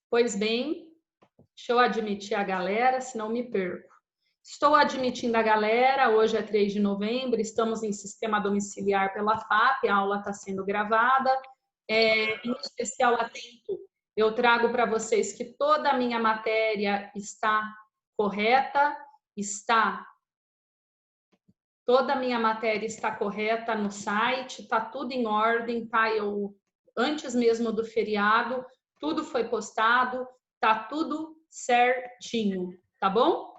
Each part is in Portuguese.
Pois bem, deixa eu admitir a galera, senão me perco. Estou admitindo a galera, hoje é 3 de novembro, estamos em sistema domiciliar pela FAP, a aula está sendo gravada. Em especial atento, eu trago para vocês que toda a minha matéria está correta, toda a minha matéria está correta no site, está tudo em ordem, tá? Antes mesmo do feriado, tudo foi postado, tá tudo certinho, tá bom?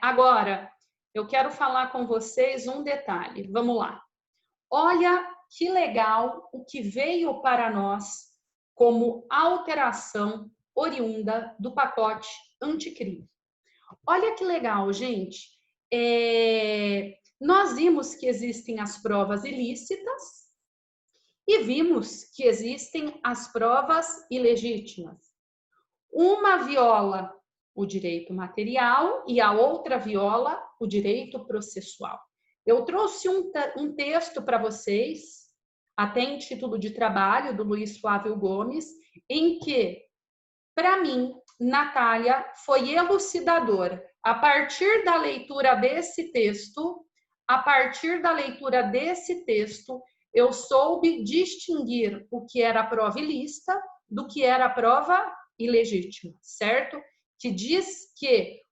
Agora, eu quero falar com vocês um detalhe, vamos lá. Olha que legal o que veio para nós como alteração oriunda do pacote anticrime. Olha que legal, gente. Nós vimos que existem as provas ilícitas e vimos que existem as provas ilegítimas. Uma viola o direito material e a outra viola o direito processual. Eu trouxe um texto para vocês, até em título de trabalho, do Luiz Flávio Gomes, em que, para mim, Natália, foi elucidador. A partir da leitura desse texto, eu soube distinguir o que era prova ilícita do que era prova ilegítima, certo? Que diz que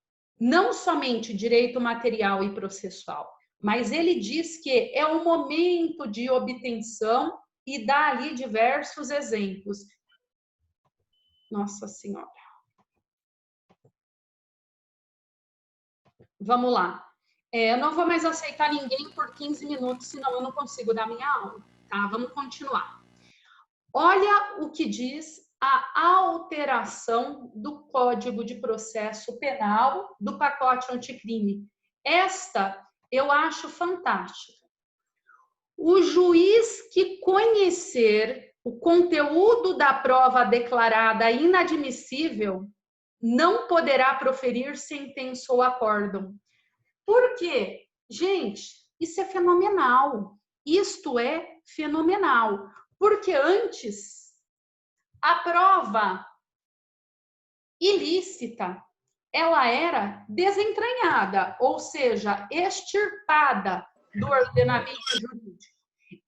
não somente direito material e processual, mas ele diz que é o momento de obtenção e dá ali diversos exemplos. Nossa Senhora. Vamos lá. Eu não vou mais aceitar ninguém por 15 minutos, senão eu não consigo dar minha aula, tá? Vamos continuar. Olha o que diz a alteração do Código de Processo Penal do pacote anticrime. Esta eu acho fantástica. O juiz que conhecer o conteúdo da prova declarada inadmissível não poderá proferir sentença ou acórdão. Por quê? Gente, isso é fenomenal. Isto é fenomenal. Porque antes, a prova ilícita, ela era desentranhada, ou seja, extirpada do ordenamento jurídico.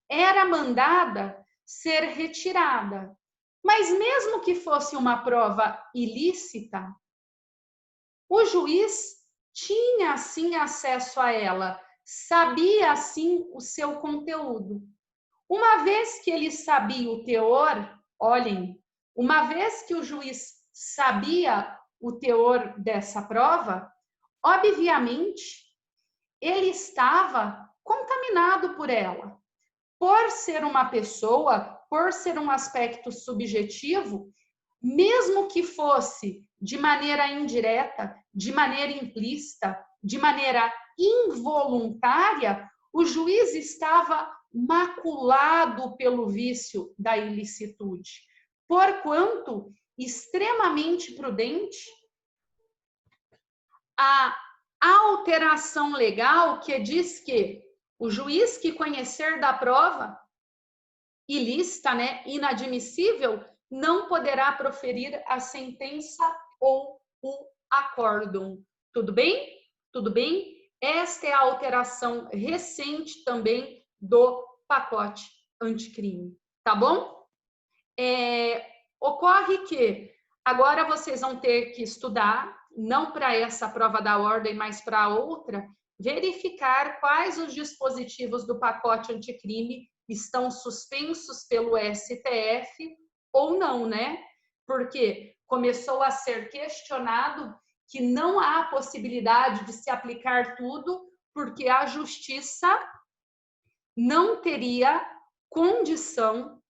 Era mandada ser retirada. Mas mesmo que fosse uma prova ilícita, o juiz tinha, assim, acesso a ela, sabia, assim, o seu conteúdo. Uma vez que ele sabia o teor, olhem, uma vez que o juiz sabia o teor dessa prova, obviamente, ele estava contaminado por ela. Por ser uma pessoa, por ser um aspecto subjetivo, mesmo que fosse de maneira indireta, de maneira implícita, de maneira involuntária, o juiz estava maculado pelo vício da ilicitude. Porquanto, extremamente prudente, a alteração legal que diz que o juiz que conhecer da prova ilícita, né, inadmissível, não poderá proferir a sentença ou o acórdão. Tudo bem? Tudo bem? Esta é a alteração recente também do pacote anticrime, tá bom? Ocorre que agora vocês vão ter que estudar, não para essa prova da ordem, mas para outra, verificar quais os dispositivos do pacote anticrime estão suspensos pelo STF ou não, né? Porque começou a ser questionado que não há possibilidade de se aplicar tudo, porque a justiça não teria condição,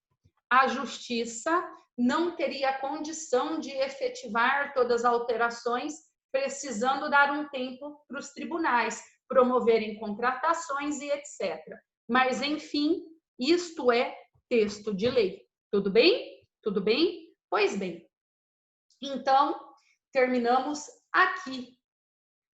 de efetivar todas as alterações, precisando dar um tempo para os tribunais promoverem contratações e etc. Mas, enfim, isto é texto de lei. Tudo bem? Tudo bem? Pois bem. Então, terminamos aqui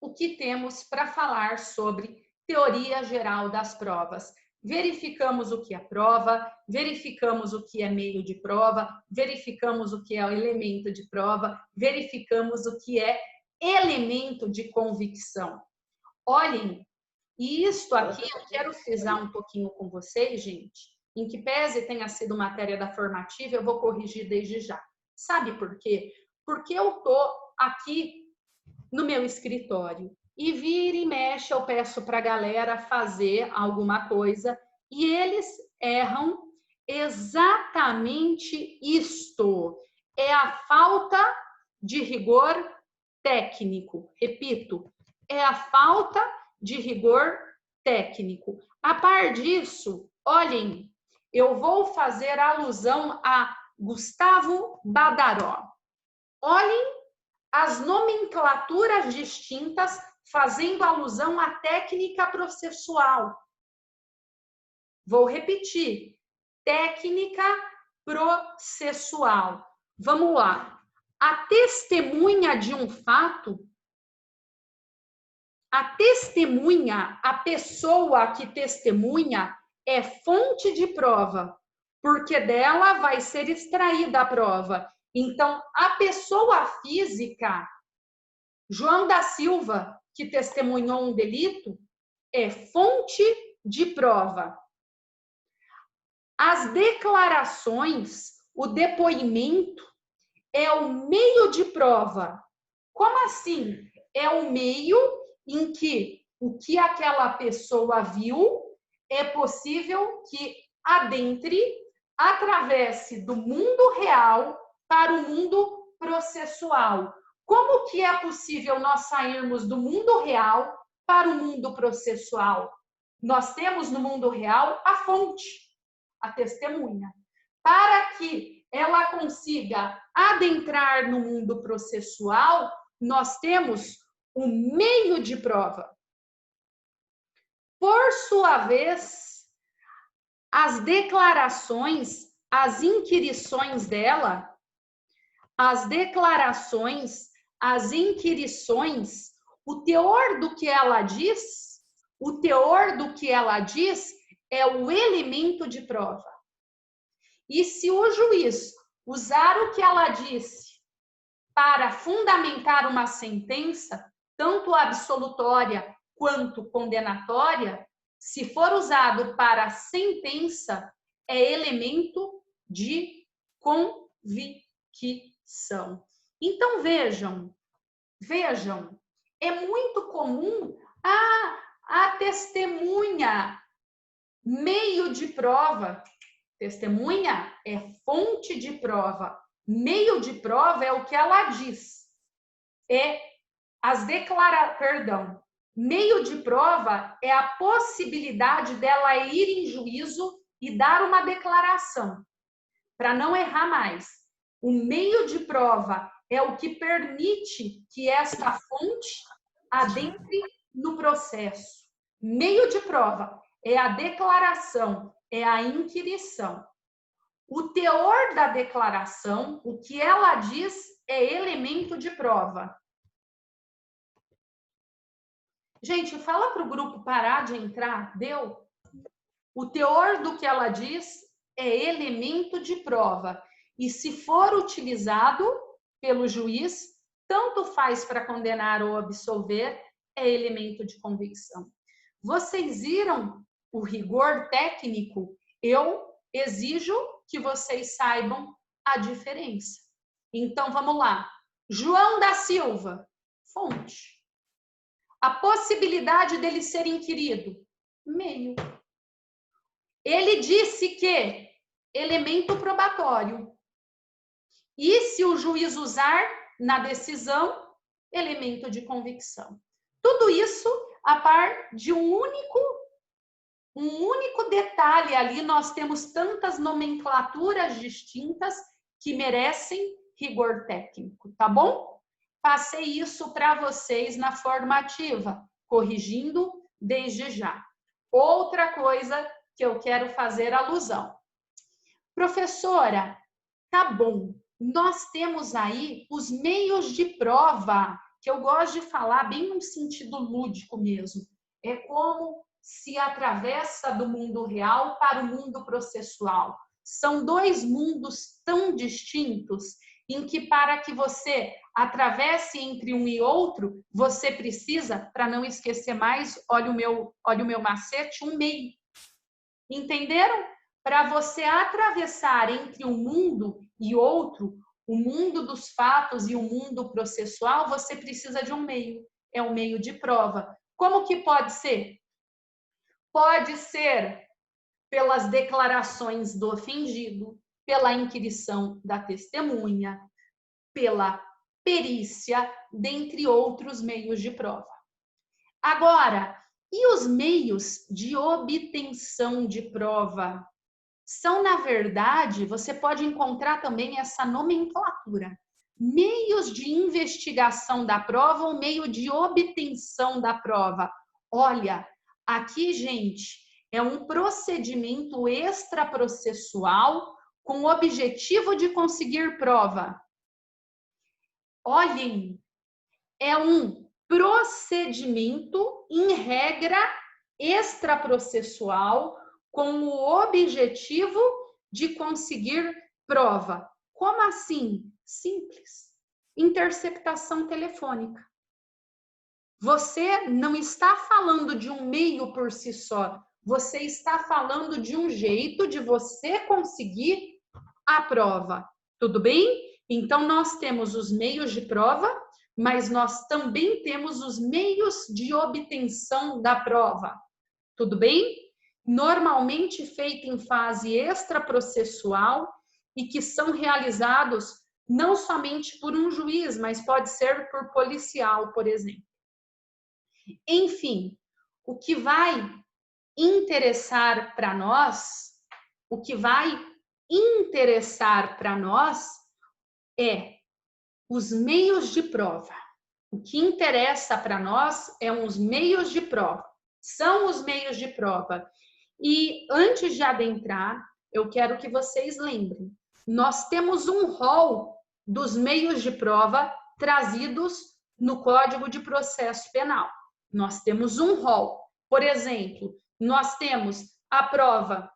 o que temos para falar sobre teoria geral das provas. verificamos o que é prova, verificamos o que é meio de prova, verificamos o que é o elemento de prova, verificamos o que é elemento de convicção. Olhem, e isto aqui eu quero frisar um pouquinho com vocês, gente, em que pese tenha sido matéria da formativa, eu vou corrigir desde já. Sabe por quê? Porque eu tô aqui no meu escritório e vira e mexe eu peço para a galera fazer alguma coisa e eles erram exatamente isto. É a falta de rigor técnico. Repito, é a falta de rigor técnico. A par disso, olhem, eu vou fazer alusão a Gustavo Badaró. Olhem as nomenclaturas distintas fazendo alusão à técnica processual. Vou repetir, técnica processual. Vamos lá. A testemunha de um fato, a testemunha, a pessoa que testemunha é fonte de prova, porque dela vai ser extraída a prova. Então, a pessoa física, João da Silva, que testemunhou um delito, é fonte de prova. As declarações, o depoimento, é o meio de prova. Como assim? É o meio em que o que aquela pessoa viu é possível que adentre, atravesse do mundo real para o mundo processual. Como que é possível nós sairmos do mundo real para o mundo processual? Nós temos no mundo real a fonte, a testemunha. Para que ela consiga adentrar no mundo processual, nós temos o meio de prova. Por sua vez, as declarações, as inquirições dela, as declarações, as inquirições, o teor do que ela diz, é o elemento de prova. E se o juiz usar o que ela disse para fundamentar uma sentença, tanto absolutória quanto condenatória, se for usado para sentença, é elemento de convicção. Então, vejam, é muito comum a testemunha, meio de prova. Testemunha é fonte de prova. Meio de prova é o que ela diz. Meio de prova é a possibilidade dela ir em juízo e dar uma declaração, para não errar mais. O meio de prova é o que permite que esta fonte adentre no processo. Meio de prova é a declaração, é a inquirição. O teor da declaração, o que ela diz, é elemento de prova. Gente, fala para o grupo parar de entrar, deu? O teor do que ela diz é elemento de prova. E se for utilizado pelo juiz, tanto faz para condenar ou absolver, é elemento de convicção. Vocês viram o rigor técnico? Eu exijo que vocês saibam a diferença. Então, vamos lá. João da Silva, fonte. A possibilidade dele ser inquirido, meio. Ele disse que elemento probatório. E se o juiz usar na decisão, elemento de convicção. Tudo isso a par de um único detalhe ali. Nós temos tantas nomenclaturas distintas que merecem rigor técnico, tá bom? Passei isso para vocês na formativa, corrigindo desde já. Outra coisa que eu quero fazer alusão. Professora, tá bom, nós temos aí os meios de prova, que eu gosto de falar bem no sentido lúdico mesmo. É como se atravessa do mundo real para o mundo processual. São dois mundos tão distintos em que, para que você atravesse entre um e outro, você precisa, para não esquecer mais, olha o meu macete, um meio. Entenderam? Para você atravessar entre um mundo e outro, o mundo dos fatos e o mundo processual, você precisa de um meio. É um meio de prova. Como que pode ser? Pode ser pelas declarações do ofendido, pela inquirição da testemunha, pela perícia, dentre outros meios de prova. Agora, e os meios de obtenção de prova? São, na verdade, você pode encontrar também essa nomenclatura. Meios de investigação da prova ou meio de obtenção da prova. Olha, aqui, gente, é um procedimento extraprocessual com o objetivo de conseguir prova. Olhem, é um procedimento, em regra, extraprocessual com o objetivo de conseguir prova. Como assim? Simples. Interceptação telefônica. Você não está falando de um meio por si só. Você está falando de um jeito de você conseguir a prova. Tudo bem? Então, nós temos os meios de prova, mas nós também temos os meios de obtenção da prova. Tudo bem? Normalmente feito em fase extraprocessual e que são realizados não somente por um juiz, mas pode ser por policial, por exemplo. Enfim, o que vai interessar para nós, é os meios de prova. O que interessa para nós é os meios de prova. São os meios de prova. E antes de adentrar, eu quero que vocês lembrem. Nós temos um rol dos meios de prova trazidos no Código de Processo Penal. Nós temos um rol. Por exemplo, nós temos a prova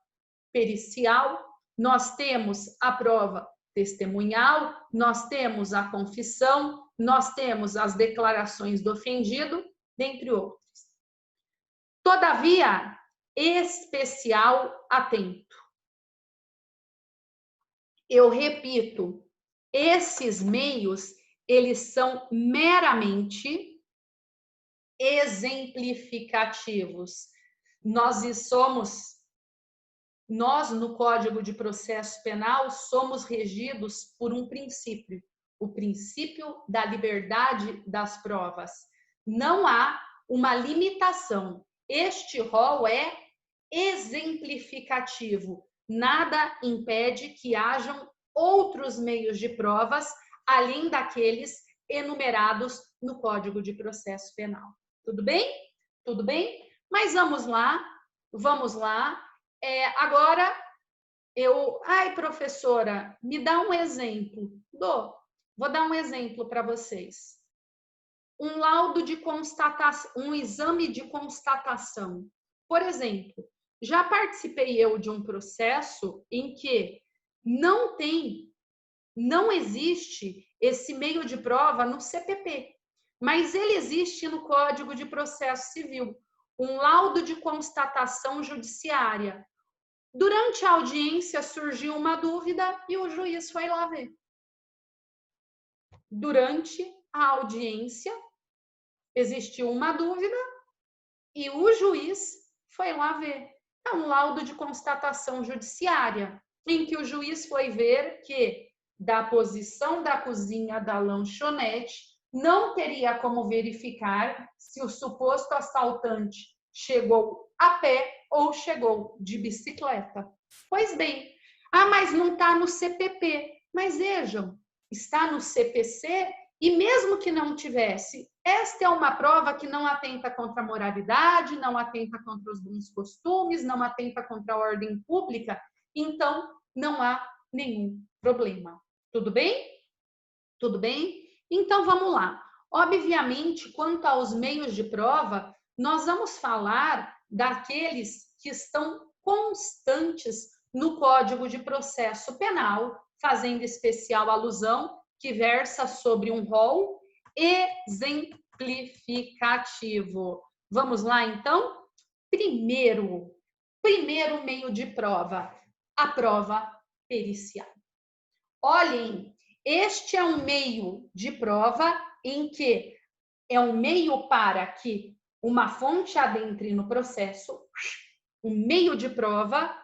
pericial, nós temos a prova testemunhal, nós temos a confissão, nós temos as declarações do ofendido, dentre outros. Todavia, especial atento. Eu repito, esses meios, eles são meramente exemplificativos. Nós, no Código de Processo Penal, somos regidos por um princípio, o princípio da liberdade das provas. Não há uma limitação. Este rol é exemplificativo. Nada impede que hajam outros meios de provas, além daqueles enumerados no Código de Processo Penal. Tudo bem? Tudo bem? Mas vamos lá. Agora, ai, professora, me dá um exemplo. Vou dar um exemplo para vocês. Um laudo de constatação, um exame de constatação. Por exemplo, já participei eu de um processo em que não existe esse meio de prova no CPP, mas ele existe no Código de Processo Civil, um laudo de constatação judiciária. Durante a audiência surgiu uma dúvida e o juiz foi lá ver. Durante a audiência existiu uma dúvida e o juiz foi lá ver. É um laudo de constatação judiciária, em que o juiz foi ver que, da posição da cozinha da lanchonete, não teria como verificar se o suposto assaltante chegou a pé ou chegou de bicicleta. Pois bem, mas não está no CPP. Mas vejam, está no CPC e mesmo que não tivesse, esta é uma prova que não atenta contra a moralidade, não atenta contra os bons costumes, não atenta contra a ordem pública, então não há nenhum problema. Tudo bem? Tudo bem? Então vamos lá. Obviamente, quanto aos meios de prova, nós vamos falar daqueles que estão constantes no Código de Processo Penal, fazendo especial alusão que versa sobre um rol exemplificativo. Vamos lá, então? Primeiro meio de prova, a prova pericial. Olhem, este é um meio de prova em que é um meio para que uma fonte adentre no processo, um meio de prova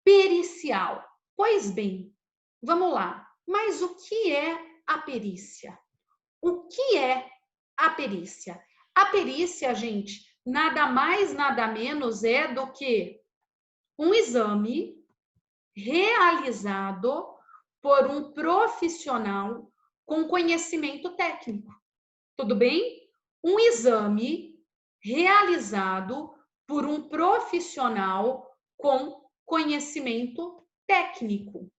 pericial. Pois bem, vamos lá. Mas o que é a perícia? O que é a perícia? A perícia, gente, nada mais, nada menos é do que um exame realizado por um profissional com conhecimento técnico. Tudo bem? Um exame realizado por um profissional com conhecimento técnico.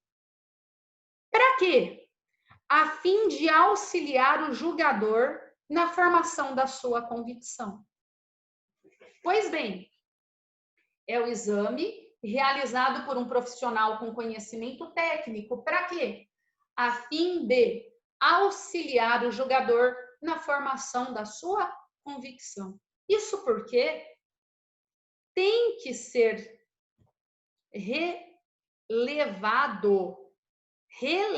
Para quê? A fim de auxiliar o julgador na formação da sua convicção. Pois bem, é o exame realizado por um profissional com conhecimento técnico. Para quê? A fim de auxiliar o julgador na formação da sua convicção. Isso porque tem que ser relevado, ter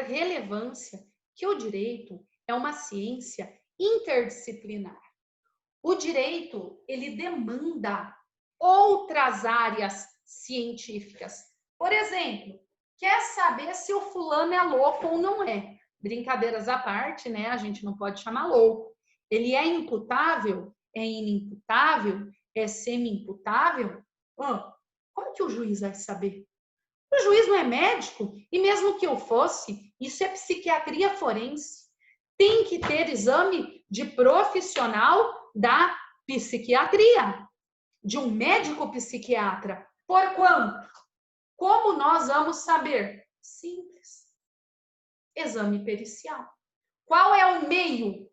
relevância, que o direito é uma ciência interdisciplinar. O direito, ele demanda outras áreas científicas. Por exemplo, quer saber se o fulano é louco ou não é? Brincadeiras à parte, né? A gente não pode chamar louco. Ele é imputável? É inimputável? É semi-imputável? Como que o juiz vai saber? O juiz não é médico, e mesmo que eu fosse, isso é psiquiatria forense. Tem que ter exame de profissional da psiquiatria, de um médico psiquiatra. Por quanto? Como nós vamos saber? Simples. Exame pericial. Qual é o meio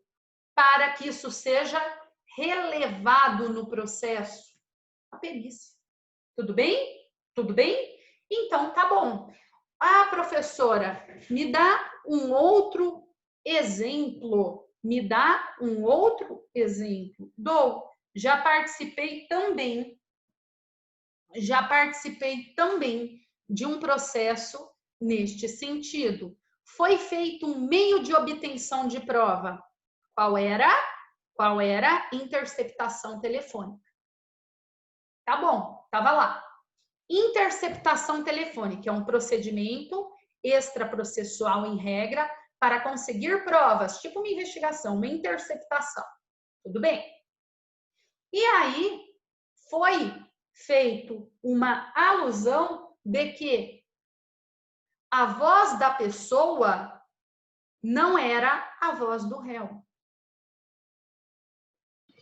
para que isso seja relevado no processo? A perícia. Tudo bem? Tudo bem? Então, tá bom. Ah, professora, me dá um outro exemplo. Me dá um outro exemplo. Dou. Já participei também de um processo neste sentido. Foi feito um meio de obtenção de prova. Qual era? Qual era? Interceptação telefônica. Tá bom, tava lá. Interceptação telefônica é um procedimento extraprocessual em regra para conseguir provas, tipo uma investigação, uma interceptação. Tudo bem? E aí foi feito uma alusão de que a voz da pessoa não era a voz do réu.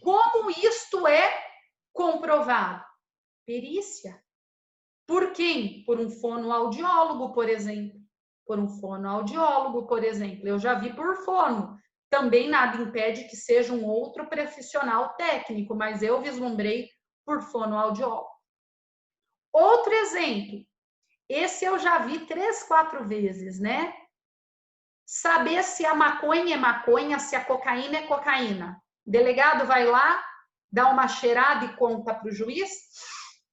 Como isto é comprovado? Perícia. Por quem? Por um fonoaudiólogo, por exemplo. Eu já vi por fono. Também nada impede que seja um outro profissional técnico, mas eu vislumbrei por fonoaudiólogo. Outro exemplo. Esse eu já vi 3, 4 vezes, né? Saber se a maconha é maconha, se a cocaína é cocaína. O delegado vai lá, dá uma cheirada e conta para o juiz.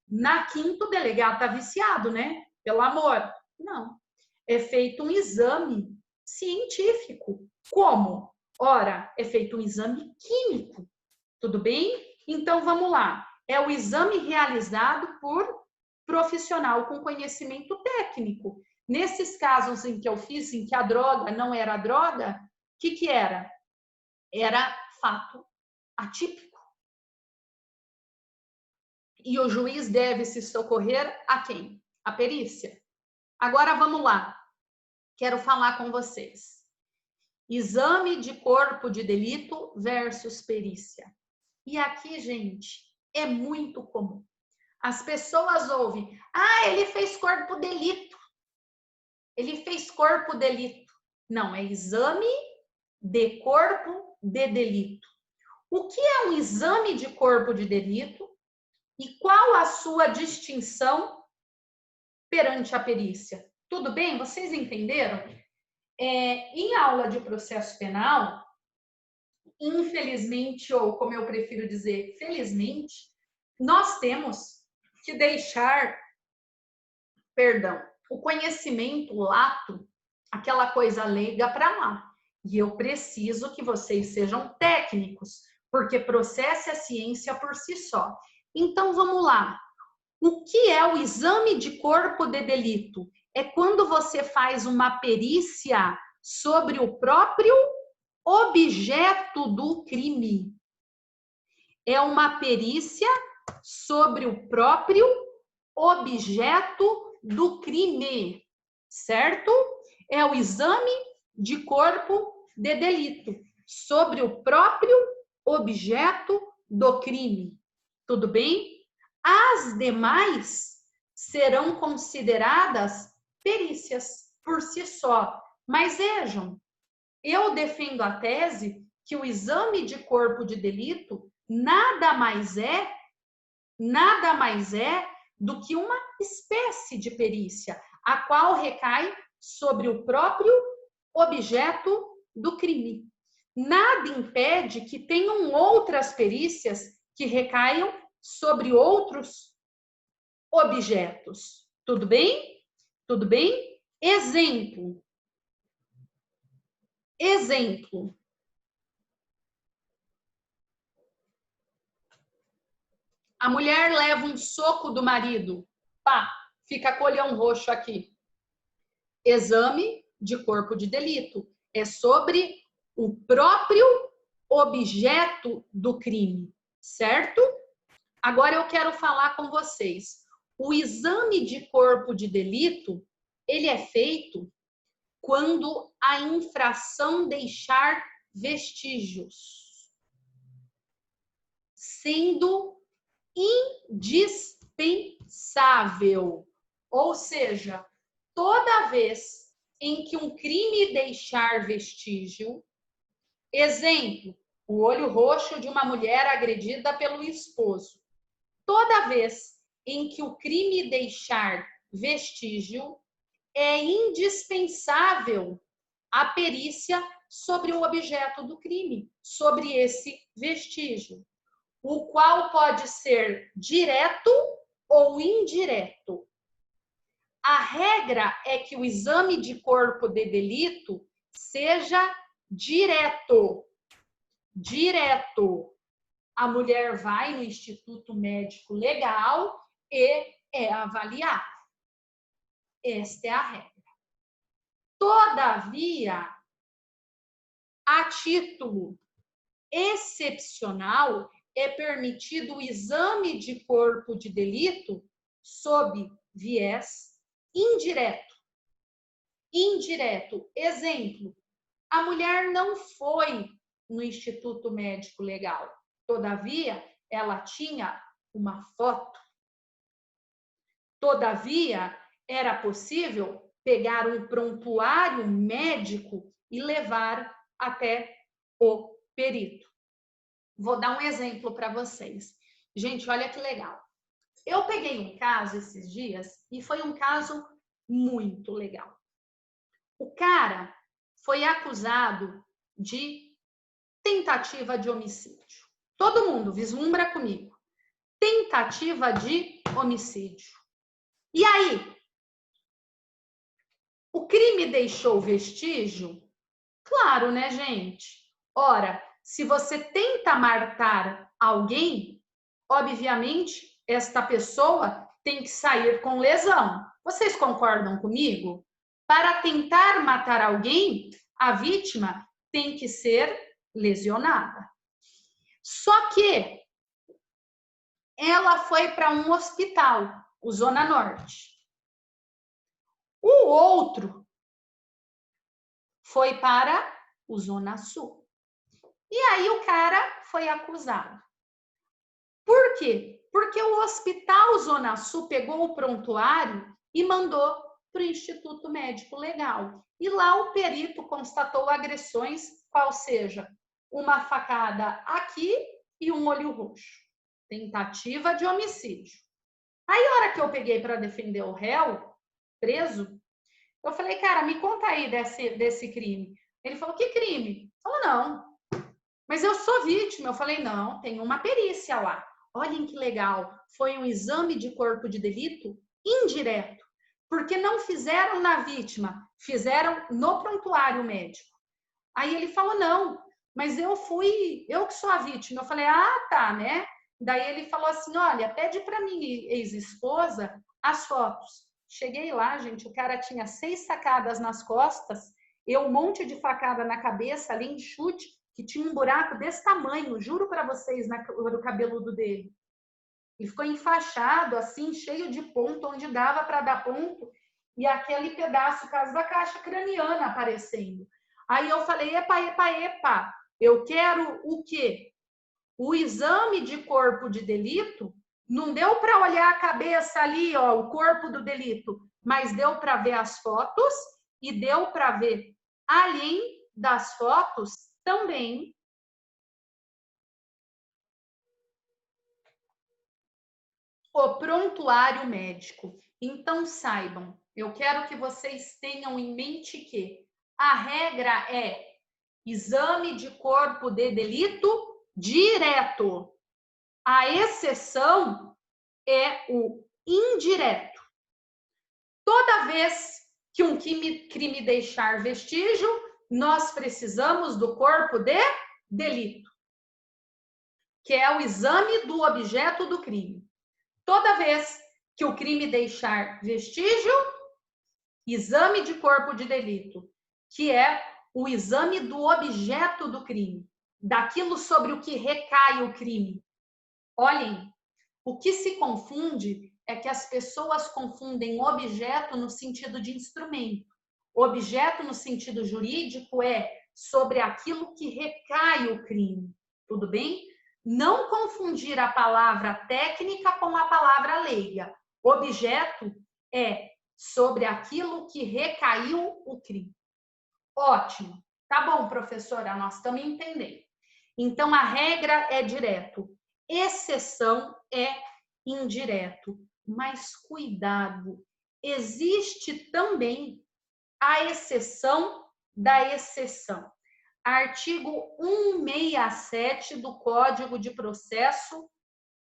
Na quinta, o delegado está viciado, né? Pelo amor. Não. É feito um exame científico. Como? Ora, é feito um exame químico. Tudo bem? Então, vamos lá. É o exame realizado por profissional com conhecimento técnico. Nesses casos em que eu fiz, em que a droga não era droga, o que era? Era fato atípico. E o juiz deve se socorrer a quem? A perícia. Agora vamos lá. Quero falar com vocês. Exame de corpo de delito versus perícia. E aqui, gente, é muito comum. As pessoas ouvem, ele fez corpo delito. Ele fez corpo delito. Não, é exame de corpo de delito. O que é um exame de corpo de delito e qual a sua distinção perante a perícia? Tudo bem? Vocês entenderam? Em aula de processo penal, infelizmente, ou como eu prefiro dizer, felizmente, nós temos que deixar, perdão, o conhecimento lato, aquela coisa leiga para lá. E eu preciso que vocês sejam técnicos, porque processo é ciência por si só. Então, vamos lá. O que é o exame de corpo de delito? É quando você faz uma perícia sobre o próprio objeto do crime. É uma perícia sobre o próprio objeto do crime, certo? É o exame de corpo de delito sobre o próprio objeto do crime. Tudo bem? As demais serão consideradas perícias por si só. Mas vejam, eu defendo a tese que o exame de corpo de delito nada mais é do que uma espécie de perícia, a qual recai sobre o próprio objeto do crime. Nada impede que tenham outras perícias que recaiam sobre outros objetos. Tudo bem? Tudo bem? Exemplo. A mulher leva um soco do marido. Pá, fica colhão roxo aqui. Exame de corpo de delito. É sobre o próprio objeto do crime, certo? Agora eu quero falar com vocês. O exame de corpo de delito, ele é feito quando a infração deixar vestígios, sendo indispensável. Ou seja, toda vez em que um crime deixar vestígio, exemplo, o olho roxo de uma mulher agredida pelo esposo. Toda vez em que o crime deixar vestígio, é indispensável a perícia sobre o objeto do crime, sobre esse vestígio, o qual pode ser direto ou indireto. A regra é que o exame de corpo de delito seja direto. Direto. A mulher vai no Instituto Médico Legal e é avaliada. Esta é a regra. Todavia, a título excepcional, é permitido o exame de corpo de delito sob viés indireto. Indireto. Exemplo, a mulher não foi no Instituto Médico Legal. Todavia, ela tinha uma foto. Todavia, era possível pegar um prontuário médico e levar até o perito. Vou dar um exemplo para vocês. Gente, olha que legal. Eu peguei um caso esses dias e foi um caso muito legal. O cara foi acusado de tentativa de homicídio. Todo mundo vislumbra comigo. Tentativa de homicídio. E aí? O crime deixou vestígio? Claro, né, gente? Ora, se você tenta matar alguém, obviamente, esta pessoa tem que sair com lesão. Vocês concordam comigo? Para tentar matar alguém, a vítima tem que ser lesionada. Só que ela foi para um hospital, o Zona Norte. O outro foi para o Zona Sul. E aí o cara foi acusado. Por quê? Porque o Hospital Zona Sul pegou o prontuário e mandou para o Instituto Médico Legal. E lá o perito constatou agressões, qual seja, uma facada aqui e um olho roxo. Tentativa de homicídio. Aí, a hora que eu peguei para defender o réu, preso, eu falei, cara, me conta aí desse crime. Ele falou, que crime? Falou, não, mas eu sou vítima. Eu falei, não, tem uma perícia lá. Olhem que legal, foi um exame de corpo de delito indireto, porque não fizeram na vítima, fizeram no prontuário médico. Aí ele falou, não, mas eu que sou a vítima. Eu falei, ah, tá, né? Daí ele falou assim, olha, pede para minha ex-esposa as fotos. Cheguei lá, gente, o cara tinha 6 sacadas nas costas, eu um monte de facada na cabeça, além de chute, que tinha um buraco desse tamanho, juro para vocês, no cabeludo dele. Ele ficou enfaixado, assim, cheio de ponto, onde dava para dar ponto, e aquele pedaço, caso da caixa craniana aparecendo. Aí eu falei, epa, eu quero o quê? O exame de corpo de delito. Não deu para olhar a cabeça ali, ó, o corpo do delito, mas deu para ver as fotos e deu para ver, além das fotos, também o prontuário médico. Então, saibam, eu quero que vocês tenham em mente que a regra é exame de corpo de delito direto. A exceção é o indireto. Toda vez que um crime deixar vestígio, nós precisamos do corpo de delito, que é o exame do objeto do crime. Toda vez que o crime deixar vestígio, exame de corpo de delito, que é o exame do objeto do crime, daquilo sobre o que recai o crime. Olhem, o que se confunde é que as pessoas confundem objeto no sentido de instrumento. Objeto no sentido jurídico é sobre aquilo que recai o crime. Tudo bem? Não confundir a palavra técnica com a palavra leiga. Objeto é sobre aquilo que recaiu o crime. Ótimo. Tá bom, professora, nós estamos entendendo. Então, a regra é direto. Exceção é indireto. Mas cuidado, existe também a exceção da exceção. Artigo 167 do Código de Processo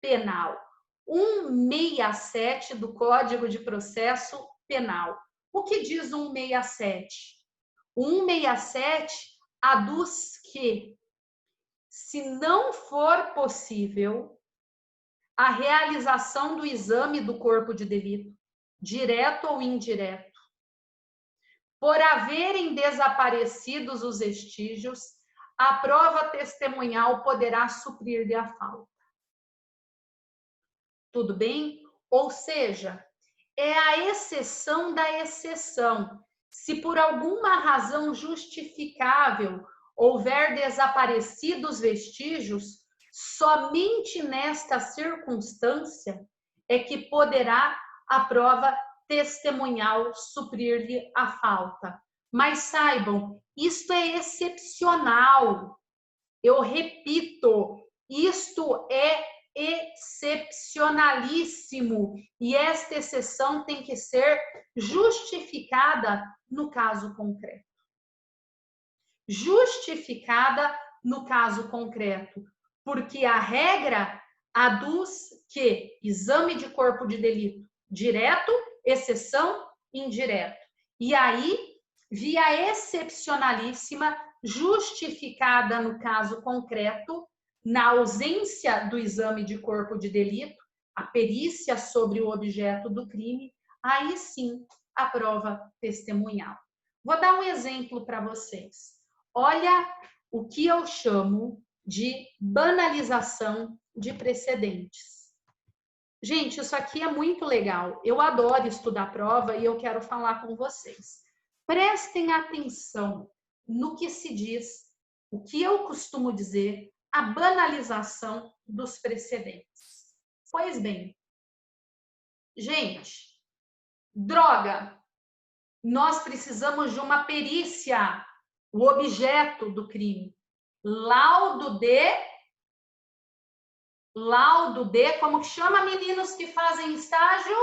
Penal. 167 do Código de Processo Penal. O que diz 167? O 167 aduz que, se não for possível a realização do exame do corpo de delito, direto ou indireto, por haverem desaparecidos os vestígios, a prova testemunhal poderá suprir-lhe a falta. Tudo bem? Ou seja, é a exceção da exceção. Se por alguma razão justificável houver desaparecidos vestígios, somente nesta circunstância é que poderá a prova testemunhal suprir-lhe a falta. Mas saibam, isto é excepcional. Eu repito, isto é excepcionalíssimo e esta exceção tem que ser justificada no caso concreto. Justificada no caso concreto, porque a regra aduz que exame de corpo de delito direto, exceção indireto. E aí, via excepcionalíssima, justificada no caso concreto, na ausência do exame de corpo de delito, a perícia sobre o objeto do crime, aí sim a prova testemunhal. Vou dar um exemplo para vocês. Olha o que eu chamo de banalização de precedentes. Gente, isso aqui é muito legal. Eu adoro estudar prova e eu quero falar com vocês. Prestem atenção no que se diz, o que eu costumo dizer, a banalização dos precedentes. Pois bem, gente, droga, nós precisamos de uma perícia, o objeto do crime. Laudo de, como que chama, meninos que fazem estágio?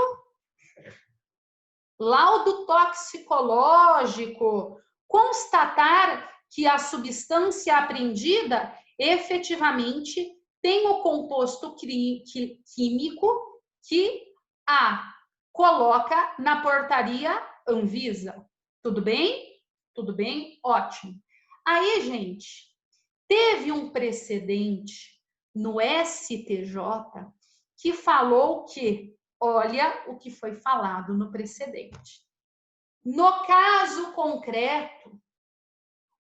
Laudo toxicológico. Constatar que a substância apreendida efetivamente tem o composto químico que a coloca na portaria Anvisa. Tudo bem? Tudo bem? Ótimo. Aí, gente, teve um precedente no STJ que falou que, olha o que foi falado no precedente. No caso concreto,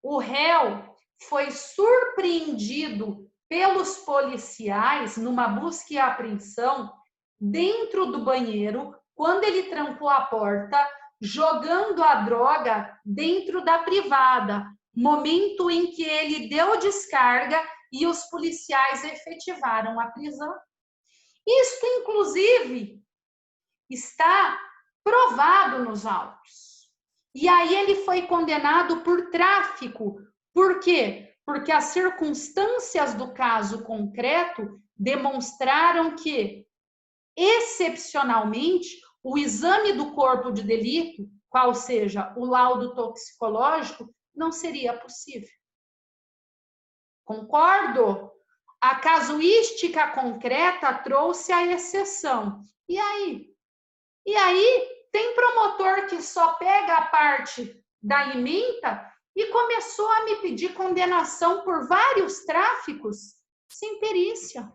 o réu foi surpreendido pelos policiais numa busca e apreensão dentro do banheiro, quando ele trancou a porta, jogando a droga dentro da privada, momento em que ele deu descarga e os policiais efetivaram a prisão. Isto, inclusive, está provado nos autos. E aí ele foi condenado por tráfico. Por quê? Porque as circunstâncias do caso concreto demonstraram que, excepcionalmente, o exame do corpo de delito, qual seja o laudo toxicológico, não seria possível. Concordo? A casuística concreta trouxe a exceção. E aí? E aí, tem promotor que só pega a parte da ementa e começou a me pedir condenação por vários tráficos sem perícia.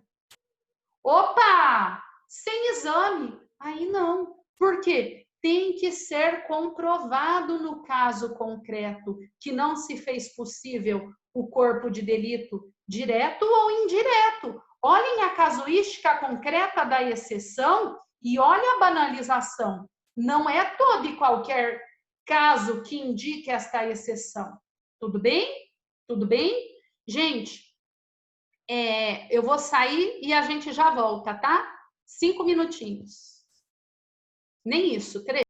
Opa! Sem exame. Aí não. Por quê? Tem que ser comprovado no caso concreto que não se fez possível o corpo de delito direto ou indireto. Olhem a casuística concreta da exceção e olha a banalização. Não é todo e qualquer caso que indique esta exceção. Tudo bem? Tudo bem? Gente, eu vou sair e a gente já volta, tá? 5 minutinhos. Nem isso, 3.